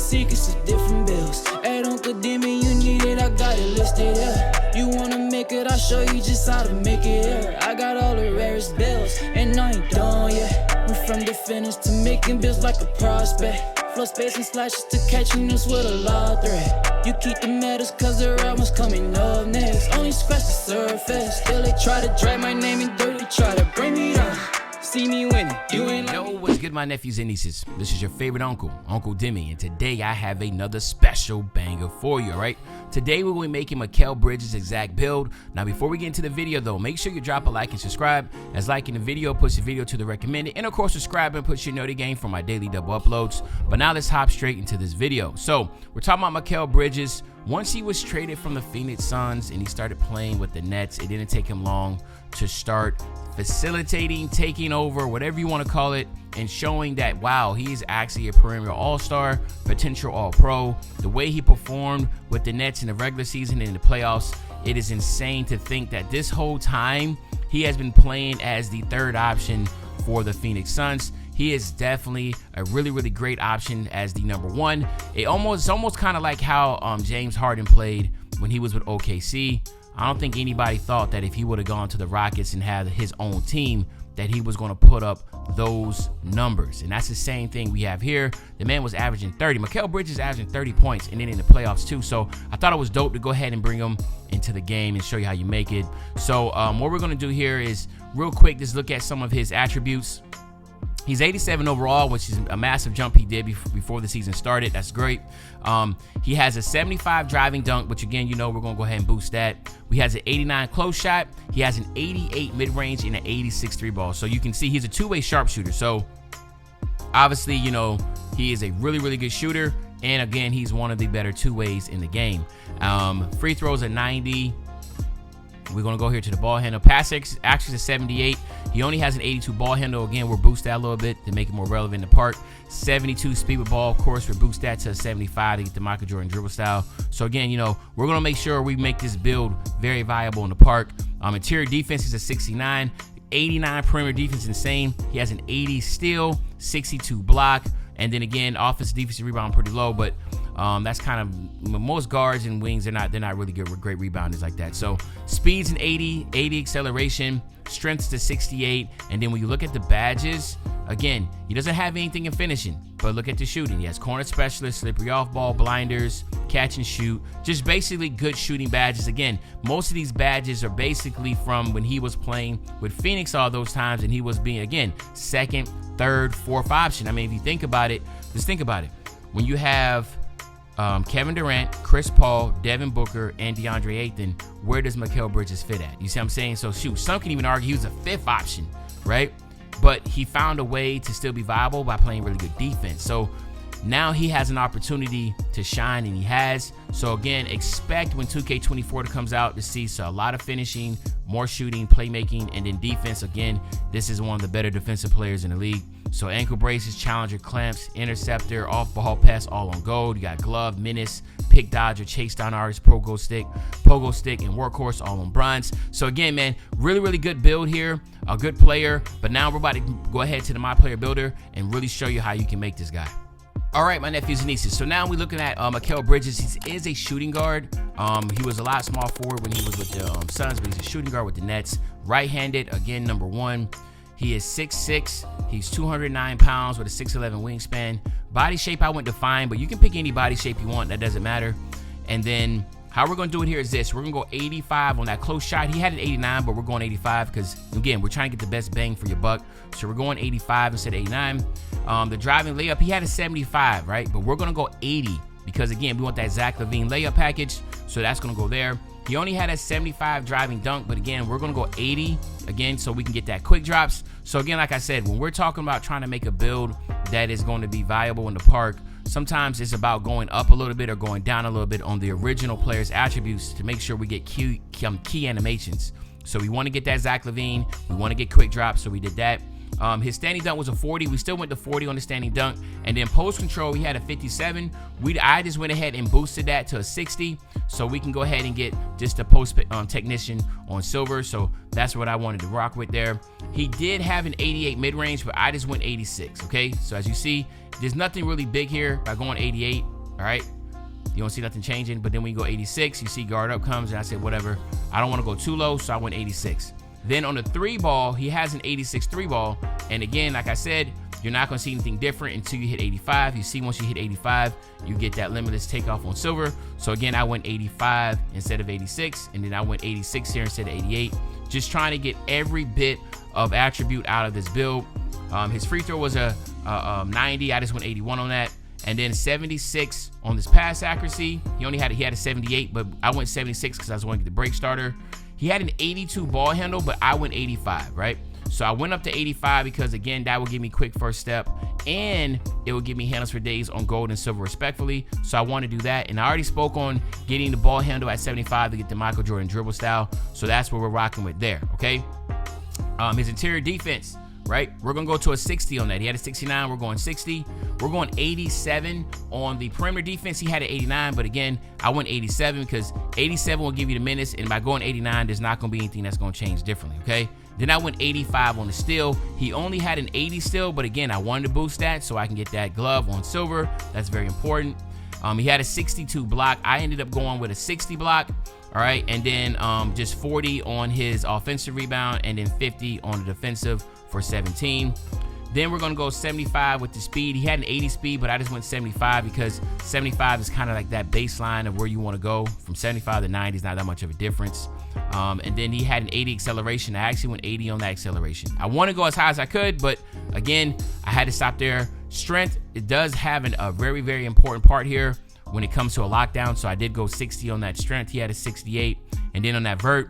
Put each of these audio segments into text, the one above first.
secrets of different bills. Hey, don't condemn me, you need it, I got it listed, yeah. You wanna make it, I'll show you just how to make it, yeah. I got all the rarest bills, and I ain't done yet. Went from the finish to making bills like a prospect. Flow space and slashes to catching us with a law threat. You keep the medals cause the right one's coming up next. Only scratch the surface. Still they try to drag my name in dirt. They try to bring me down. See me winning. You ain't like. Yo, what's good, my nephews and nieces? This is your favorite uncle, Uncle Demi, and today I have another special banger for you, all right? Today we're going to be making Mikal Bridges' exact build. Now, before we get into the video, though, make sure you drop a like and subscribe, as liking the video puts the video to the recommended, and of course, subscribing puts your noty game for my daily double uploads. But now let's hop straight into this video. So, we're talking about Mikal Bridges. Once he was traded from the Phoenix Suns and he started playing with the Nets, it didn't take him long to start facilitating, taking over, whatever you want to call it, and showing that, wow, he is actually a perennial all-star, potential all-pro. The way he performed with the Nets in the regular season and in the playoffs, it is insane to think that this whole time he has been playing as the third option for the Phoenix Suns. He is definitely a really great option as the number one. It's almost kind of like how James Harden played when he was with OKC. I don't think anybody thought that if he would have gone to the Rockets and had his own team, that he was going to put up those numbers. And that's the same thing we have here. The man was averaging 30. Mikal Bridges averaging 30 points and then in the playoffs too. So I thought it was dope to go ahead and bring him into the game and show you how you make it. So what we're going to do here is real quick, just look at some of his attributes. He's 87 overall, which is a massive jump he did before the season started. That's great. He has a 75 driving dunk, which again, you know, we're going to go ahead and boost that. He has an 89 close shot. He has an 88 mid-range and an 86 three ball. So you can see he's a two-way sharpshooter. So obviously, you know, he is a really good shooter. And again, he's one of the better two ways in the game. Free throws are 90. We're going to go here to the ball handle. Pass actually is 78. He only has an 82 ball handle. Again, we'll boost that a little bit to make it more relevant in the park. 72 speed with ball. Of course, we'll boost that to a 75 to get the Michael Jordan dribble style. So again, you know, we're going to make sure we make this build very viable in the park. Interior defense is a 69. 89 perimeter defense, insane. He has an 80 steal, 62 block. And then again, offensive defensive rebound pretty low, but that's kind of most guards and wings. They're not really good with great rebounders like that. So speed's an 80 acceleration, strength's to 68. And then when you look at the badges, again, he doesn't have anything in finishing, but look at the shooting. He has corner specialist, slippery off ball, blinders, catch and shoot, just basically good shooting badges. Again, most of these badges are basically from when he was playing with Phoenix all those times, and he was being, again, second, third, fourth option. I mean, if you think about it, just think about it. When you have Kevin Durant, Chris Paul, Devin Booker, and DeAndre Ayton, where does Mikal Bridges fit at? You see what I'm saying? So shoot, some can even argue he was a fifth option, right? But he found a way to still be viable by playing really good defense. So now he has an opportunity to shine, and he has. So again, expect when 2K24 comes out to see a lot of finishing, more shooting, playmaking, and then defense. Again, this is one of the better defensive players in the league. So ankle braces, challenger clamps, interceptor, off-ball pass, all on gold. You got glove, menace, pick dodger, chase down artist, pogo stick, and workhorse, all on bronze. So again, man, really good build here, a good player. But now we're about to go ahead to the Myplayer builder and really show you how you can make this guy. All right, my nephews and nieces. So now we're looking at Mikal Bridges. He is a shooting guard. He was a lot small forward when he was with the Suns, but he's a shooting guard with the Nets. Right-handed, again, number one. He is 6'6". He's 209 pounds with a 6'11 wingspan. Body shape I wouldn't define, but you can pick any body shape you want. That doesn't matter. And then how we're going to do it here is this. We're going to go 85 on that close shot. He had an 89, but we're going 85 because, again, we're trying to get the best bang for your buck. So we're going 85 instead of 89. The driving layup, he had a 75, right? But we're going to go 80 because, again, we want that Zach LaVine layup package. So that's going to go there. He only had a 75 driving dunk, but again, we're going to go 80 again so we can get that quick drops. So again, like I said, when we're talking about trying to make a build that is going to be viable in the park, sometimes it's about going up a little bit or going down a little bit on the original player's attributes to make sure we get key animations. So we want to get that Zach LaVine. We want to get quick drops, so we did that. His standing dunk was a 40. We still went to 40 on the standing dunk. And then post control, he had a 57. I just went ahead and boosted that to a 60. So we can go ahead and get just a post technician on silver. So that's what I wanted to rock with there. He did have an 88 mid-range, but I just went 86, okay? So as you see, there's nothing really big here by going 88. all right? You don't see nothing changing, but then when you go 86, you see guard up comes, and I said, whatever. I don't want to go too low, so I went 86. Then on the 3 ball, he has an 86 3 ball, and again, like I said, you're not going to see anything different until you hit 85. You see, once you hit 85, you get that limitless takeoff on silver. So again, I went 85 instead of 86, and then I went 86 here instead of 88. Just trying to get every bit of attribute out of this build. His free throw was a 90. I just went 81 on that. And then 76 on this pass accuracy. He had a 78, but I went 76 because I was wanting to get the break starter. He had an 82 ball handle, but I went 85, right? So I went up to 85 because, again, that would give me quick first step, and it would give me handles for days on gold and silver respectfully. So I want to do that. And I already spoke on getting the ball handle at 75 to get the Michael Jordan dribble style. So that's what we're rocking with there, okay? His interior defense, right? We're going to go to a 60 on that. He had a 69. We're going 60. We're going 87 on the perimeter defense. He had an 89, but again, I went 87 because 87 will give you the menace, and by going 89, there's not going to be anything that's going to change differently, okay? Then I went 85 on the steal. He only had an 80 steal, but again, I wanted to boost that so I can get that glove on silver. That's very important. He had a 62 block. I ended up going with a 60 block, all right? And then just 40 on his offensive rebound, and then 50 on the defensive for 17. Then we're going to go 75 with the speed. He had an 80 speed, but I just went 75 because 75 is kind of like that baseline of where you want to go. From 75 to 90 is not that much of a difference. And then he had an 80 acceleration. I actually went 80 on that acceleration. I want to go as high as I could, but again, I had to stop there. Strength, it does have a very, very important part here when it comes to a lockdown. So I did go 60 on that strength. He had a 68. And then on that vert,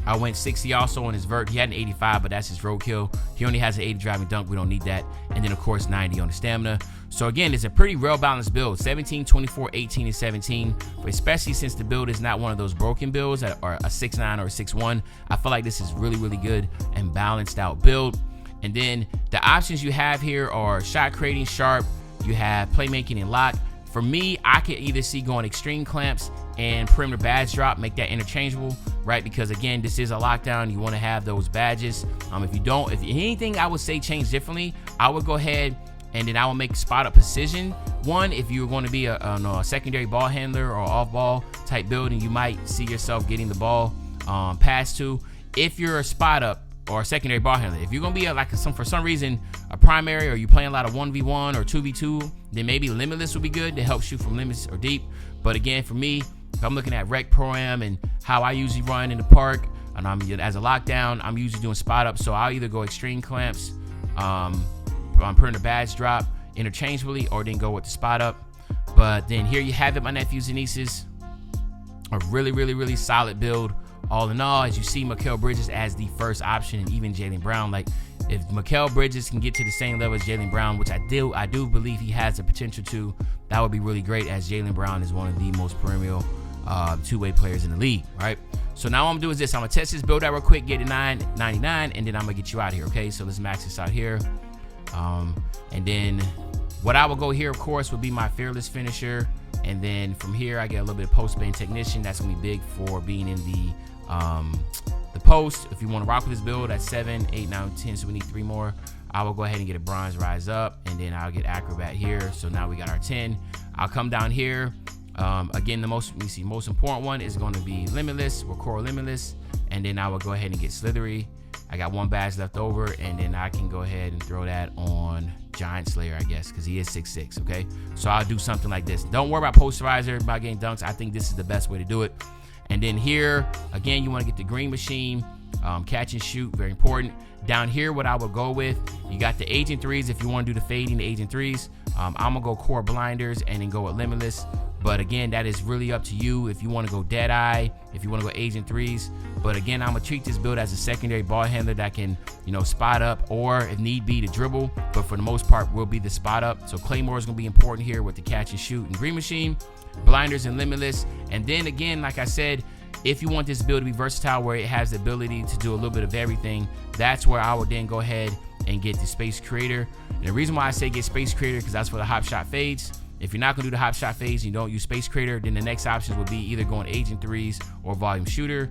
I went 60 also on his vert. He had an 85, but that's his roadkill. He only has an 80 driving dunk. We don't need that. And then, of course, 90 on the stamina. So, again, it's a pretty well-balanced build. 17, 24, 18, and 17. But especially since the build is not one of those broken builds that are a 6'9 or a 6'1. I feel like this is really, really good and balanced out build. And then the options you have here are shot creating, sharp. You have playmaking and lock. For me, I could either see going extreme clamps and perimeter badge drop, make that interchangeable, right? Because again, this is a lockdown. You want to have those badges. If anything I would say change differently, I would go ahead and then I will make spot up precision. One, if you're going to be a secondary ball handler or off ball type building, you might see yourself getting the ball passed to. If you're a spot up or a secondary ball handler, if you're going to be for some reason a primary, or you're playing a lot of 1v1 or 2v2, then maybe limitless would be good to help shoot from limits or deep. But again, for me, if I'm looking at rec pro-am and how I usually run in the park, and as a lockdown, I'm usually doing spot up. So I'll either go extreme clamps, perimeter badge drop interchangeably, or then go with the spot up. But then here you have it, my nephews and nieces. A really, really, really solid build. All in all, as you see, Mikal Bridges as the first option, and even Jaylen Brown. Like, if Mikal Bridges can get to the same level as Jaylen Brown, which I do believe he has the potential to, that would be really great, as Jaylen Brown is one of the most perennial two-way players in the league, right? So now what I'm gonna do is this. I'm gonna test this build out real quick, get it 999, and then I'm gonna get you out here, okay? So let's max this out here. And then what I will go here, of course, would be my fearless finisher. And then from here, I get a little bit of post-bane technician. That's gonna be big for being in the post. If you want to rock with this build at 7, 8, 9, 10, so we need 3 more. I will go ahead and get a bronze rise up, and then I'll get acrobat here. So now we got our 10. I'll come down here. Again, the most important one is going to be limitless or core limitless, and then I will go ahead and get slithery. I got 1 badge left over, and then I can go ahead and throw that on Giant Slayer, I guess, because he is 6'6", okay? So I'll do something like this. Don't worry about posterizer, about getting dunks. I think this is the best way to do it. And then here, again, you want to get the green machine, catch and shoot, very important. Down here, what I would go with, you got the agent threes. If you want to do the fading, the agent threes, I'm gonna go core blinders and then go with limitless. But again, that is really up to you. If you want to go dead eye, if you want to go agent threes. But again, I'm gonna treat this build as a secondary ball handler that can, spot up, or if need be, to dribble. But for the most part, will be the spot up. So Claymore is gonna be important here with the catch and shoot and green machine, blinders and limitless. And then again, like I said, if you want this build to be versatile, where it has the ability to do a little bit of everything, that's where I would then go ahead and get the space creator. And the reason why I say get space creator, because that's for the hop shot fades. If you're not gonna do the hop shot fades and you don't use space creator, then the next options would be either going agent threes or volume shooter.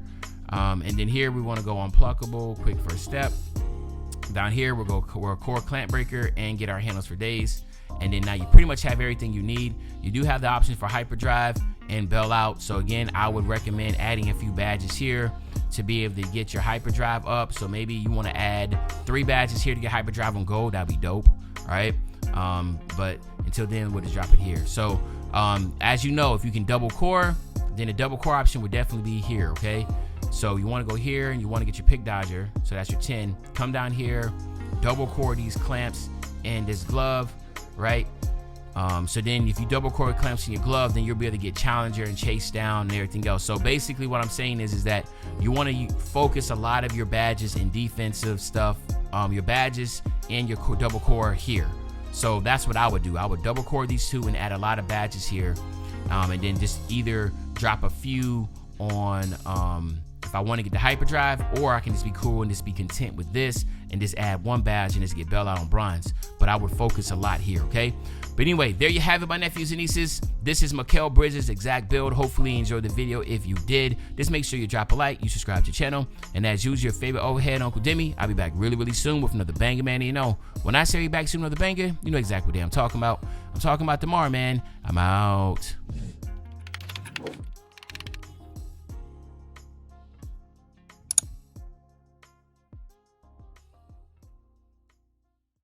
And then here we want to go unpluckable, quick first step. Down here, we're a core clamp breaker and get our handles for days. And then now you pretty much have everything you need. You do have the option for hyperdrive and bail out. So again, I would recommend adding a few badges here to be able to get your hyperdrive up. So maybe you want to add 3 badges here to get hyperdrive on gold. That'd be dope. All right. But until then, we'll just drop it here. So as you know, if you can double core, then the double core option would definitely be here. Okay. So you want to go here and you want to get your pick dodger. So that's your 10. Come down here, double core these clamps and this glove, right? So then if you double core clamps in your glove, then you'll be able to get challenger and chase down and everything else. So basically what I'm saying is that you want to focus a lot of your badges and defensive stuff, your badges and your double core here. So that's what I would do. I would double core these 2 and add a lot of badges here, and then just either drop a few on if I want to get the hyperdrive, or I can just be cool and just be content with this and just add 1 badge and just get bail out on bronze. But I would focus a lot here, okay? But anyway, there you have it, my nephews and nieces. This is Mikal Bridges' exact build. Hopefully you enjoyed the video. If you did, just make sure you drop a like, you subscribe to the channel, and as usual, your favorite old head, Uncle Demi. I'll be back really soon with another banger, man. You know, when I say you back soon with another banger, you know exactly what I'm talking about. I'm talking about tomorrow, man. I'm out.